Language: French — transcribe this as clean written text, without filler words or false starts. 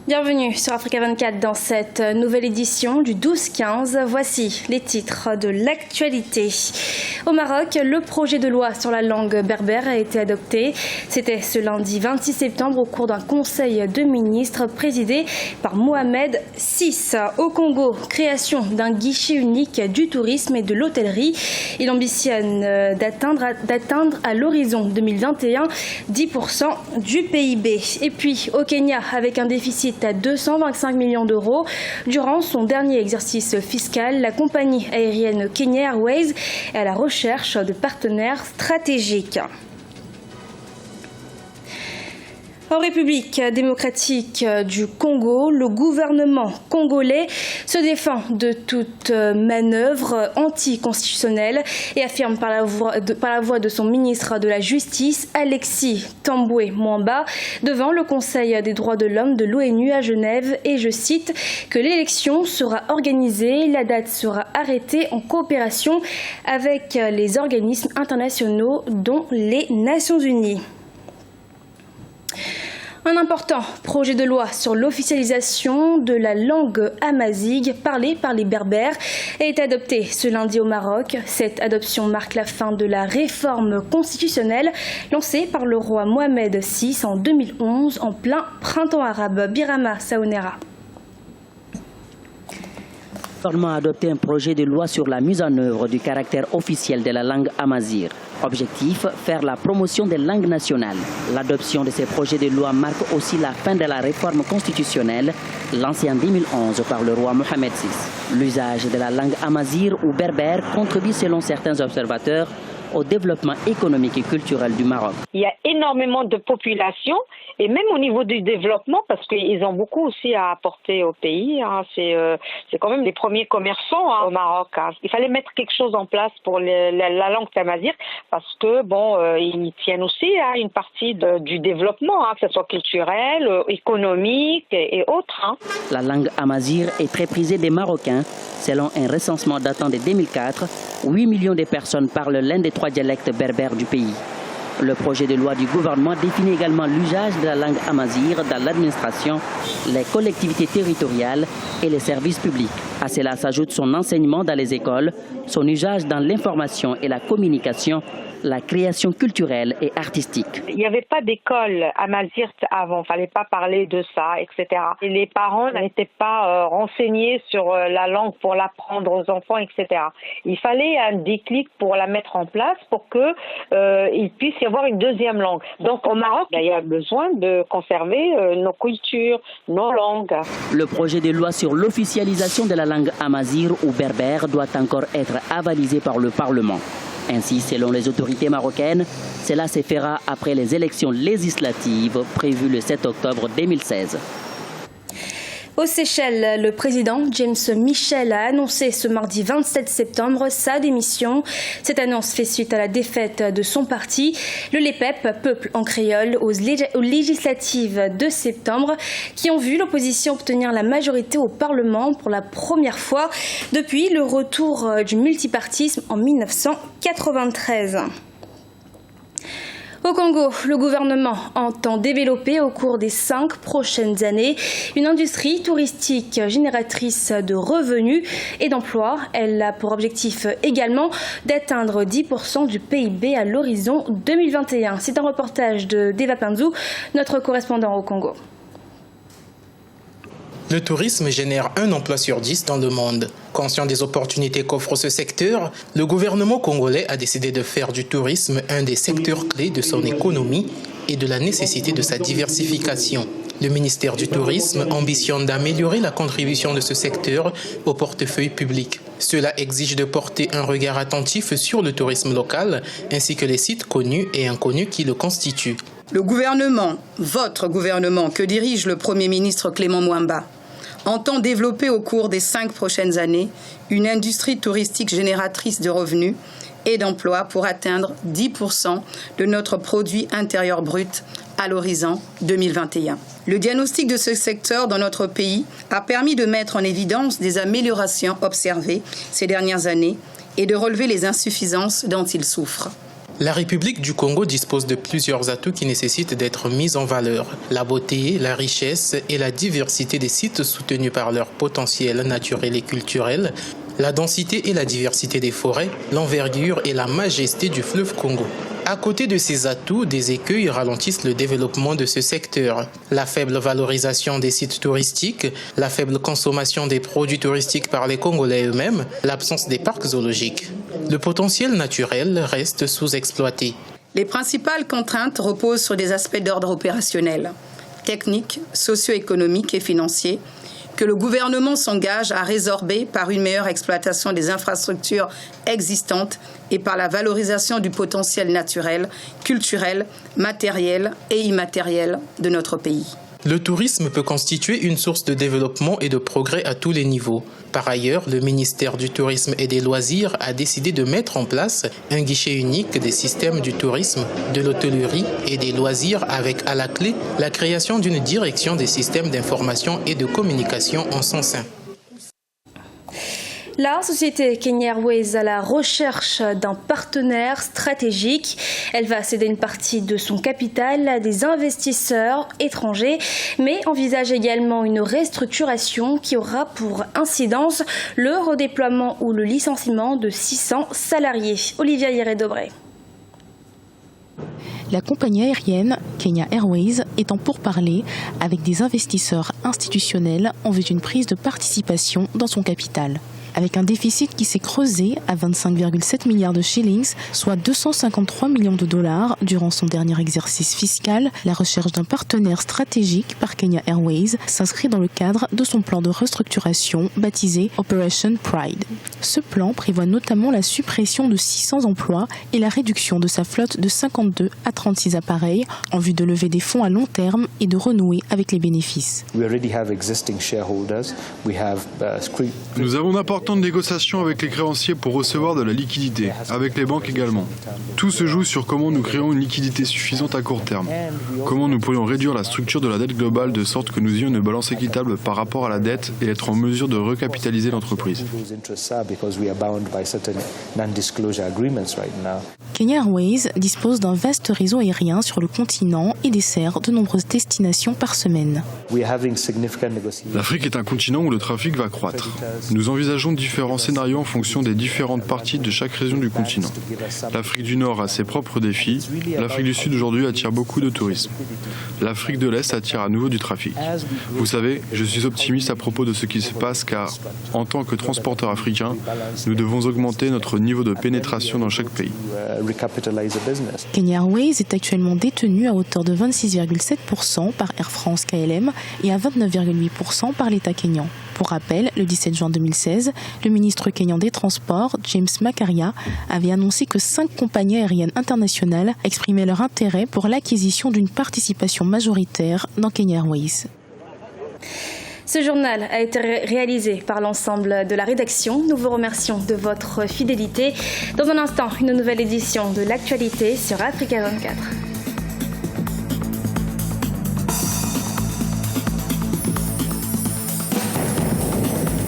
Bienvenue sur Africa 24 dans cette nouvelle édition du 12-15. Voici les titres de l'actualité. Au Maroc, le projet de loi sur la langue berbère a été adopté. C'était ce lundi 26 septembre au cours d'un conseil de ministres présidé par Mohamed VI. Au Congo, création d'un guichet unique du tourisme et de l'hôtellerie. Il ambitionne d'atteindre à l'horizon 2021 10% du PIB. Et puis au Kenya, avec un déficit à 225 millions d'euros. Durant son dernier exercice fiscal, la compagnie aérienne Kenya Airways est à la recherche de partenaires stratégiques. En République démocratique du Congo, le gouvernement congolais se défend de toute manœuvre anticonstitutionnelle et affirme par la voix de son ministre de la Justice, Alexis Tambwe Mwamba, devant le Conseil des droits de l'homme de l'ONU à Genève, et je cite, que l'élection sera organisée, la date sera arrêtée en coopération avec les organismes internationaux dont les Nations Unies. Un important projet de loi sur l'officialisation de la langue amazigh parlée par les Berbères a été adopté ce lundi au Maroc. Cette adoption marque la fin de la réforme constitutionnelle lancée par le roi Mohamed VI en 2011 en plein printemps arabe. Birama Saounera. Le gouvernement a adopté un projet de loi sur la mise en œuvre du caractère officiel de la langue amazigh. Objectif, faire la promotion des langues nationales. L'adoption de ces projets de loi marque aussi la fin de la réforme constitutionnelle lancée en 2011 par le roi Mohamed VI. L'usage de la langue amazigh ou berbère contribue selon certains observateurs au développement économique et culturel du Maroc. Il y a énormément de population et même au niveau du développement, parce qu'ils ont beaucoup aussi à apporter au pays. C'est quand même les premiers commerçants au Maroc. Il fallait mettre quelque chose en place pour la langue amazigh parce que ils tiennent aussi à une partie du développement, que ce soit culturel, économique et autres. La langue amazigh est très prisée des Marocains. Selon un recensement datant de 2004, 8 millions de personnes parlent l'un des 3 dialectes berbères du pays. Le projet de loi du gouvernement définit également l'usage de la langue amazigh dans l'administration, les collectivités territoriales et les services publics. À cela s'ajoute son enseignement dans les écoles, son usage dans l'information et la communication, la création culturelle et artistique. Il n'y avait pas d'école amazigh avant, il ne fallait pas parler de ça, etc. Et les parents n'étaient pas renseignés sur la langue pour l'apprendre aux enfants, etc. Il fallait un déclic pour la mettre en place pour qu'il puisse y avoir une deuxième langue. Donc au Maroc, il y a besoin de conserver nos cultures, nos langues. Le projet de loi sur l'officialisation de la langue amazigh ou berbère doit encore être avalisé par le Parlement. Ainsi, selon les autorités marocaines, cela se fera après les élections législatives prévues le 7 octobre 2016. Aux Seychelles, le président James Michel a annoncé ce mardi 27 septembre sa démission. Cette annonce fait suite à la défaite de son parti, le LEPEP, Peuple en créole, aux législatives de septembre, qui ont vu l'opposition obtenir la majorité au Parlement pour la première fois depuis le retour du multipartisme en 1993. Au Congo, le gouvernement entend développer au cours des 5 prochaines années une industrie touristique génératrice de revenus et d'emplois. Elle a pour objectif également d'atteindre 10% du PIB à l'horizon 2021. C'est un reportage de Deva Panzou, notre correspondant au Congo. Le tourisme génère 1 emploi sur 10 dans le monde. Conscient des opportunités qu'offre ce secteur, le gouvernement congolais a décidé de faire du tourisme un des secteurs clés de son économie et de la nécessité de sa diversification. Le ministère du Tourisme ambitionne d'améliorer la contribution de ce secteur au portefeuille public. Cela exige de porter un regard attentif sur le tourisme local ainsi que les sites connus et inconnus qui le constituent. Le gouvernement, votre gouvernement, que dirige le Premier ministre Clément Mwamba, entend développer au cours des 5 prochaines années une industrie touristique génératrice de revenus et d'emplois pour atteindre 10% de notre produit intérieur brut à l'horizon 2021. Le diagnostic de ce secteur dans notre pays a permis de mettre en évidence des améliorations observées ces dernières années et de relever les insuffisances dont il souffre. La République du Congo dispose de plusieurs atouts qui nécessitent d'être mis en valeur. La beauté, la richesse et la diversité des sites soutenus par leur potentiel naturel et culturel, la densité et la diversité des forêts, l'envergure et la majesté du fleuve Congo. À côté de ces atouts, des écueils ralentissent le développement de ce secteur. La faible valorisation des sites touristiques, la faible consommation des produits touristiques par les Congolais eux-mêmes, l'absence des parcs zoologiques. Le potentiel naturel reste sous-exploité. Les principales contraintes reposent sur des aspects d'ordre opérationnel, techniques, socio-économiques et financiers, que le gouvernement s'engage à résorber par une meilleure exploitation des infrastructures existantes et par la valorisation du potentiel naturel, culturel, matériel et immatériel de notre pays. Le tourisme peut constituer une source de développement et de progrès à tous les niveaux. Par ailleurs, le ministère du Tourisme et des Loisirs a décidé de mettre en place un guichet unique des systèmes du tourisme, de l'hôtellerie et des loisirs avec à la clé la création d'une direction des systèmes d'information et de communication en son sein. La société Kenya Airways à la recherche d'un partenaire stratégique. Elle va céder une partie de son capital à des investisseurs étrangers, mais envisage également une restructuration qui aura pour incidence le redéploiement ou le licenciement de 600 salariés. Olivia Hieré-Dobré. La compagnie aérienne Kenya Airways est en pourparlers avec des investisseurs institutionnels en vue d'une prise de participation dans son capital. Avec un déficit qui s'est creusé à 25,7 milliards de shillings, soit 253 millions de dollars durant son dernier exercice fiscal, la recherche d'un partenaire stratégique par Kenya Airways s'inscrit dans le cadre de son plan de restructuration baptisé Operation Pride. Ce plan prévoit notamment la suppression de 600 emplois et la réduction de sa flotte de 52 à 36 appareils en vue de lever des fonds à long terme et de renouer avec les bénéfices. Nous avons d'importantes négociations avec les créanciers pour recevoir de la liquidité, avec les banques également. Tout se joue sur comment nous créons une liquidité suffisante à court terme. Comment nous pourrions réduire la structure de la dette globale de sorte que nous ayons une balance équitable par rapport à la dette et être en mesure de recapitaliser l'entreprise. Kenya Airways dispose d'un vaste réseau aérien sur le continent et dessert de nombreuses destinations par semaine. L'Afrique est un continent où le trafic va croître. Nous envisageons différents scénarios en fonction des différentes parties de chaque région du continent. L'Afrique du Nord a ses propres défis. L'Afrique du Sud aujourd'hui attire beaucoup de tourisme. L'Afrique de l'Est attire à nouveau du trafic. Vous savez, je suis optimiste à propos de ce qui se passe car, en tant que transporteur africain, nous devons augmenter notre niveau de pénétration dans chaque pays. Kenya Airways est actuellement détenu à hauteur de 26,7% par Air France KLM et à 29,8% par l'État kényan. Pour rappel, le 17 juin 2016, le ministre kényan des Transports, James Macharia, avait annoncé que 5 compagnies aériennes internationales exprimaient leur intérêt pour l'acquisition d'une participation majoritaire dans Kenya Airways. Ce journal a été réalisé par l'ensemble de la rédaction. Nous vous remercions de votre fidélité. Dans un instant, une nouvelle édition de l'actualité sur Africa 24.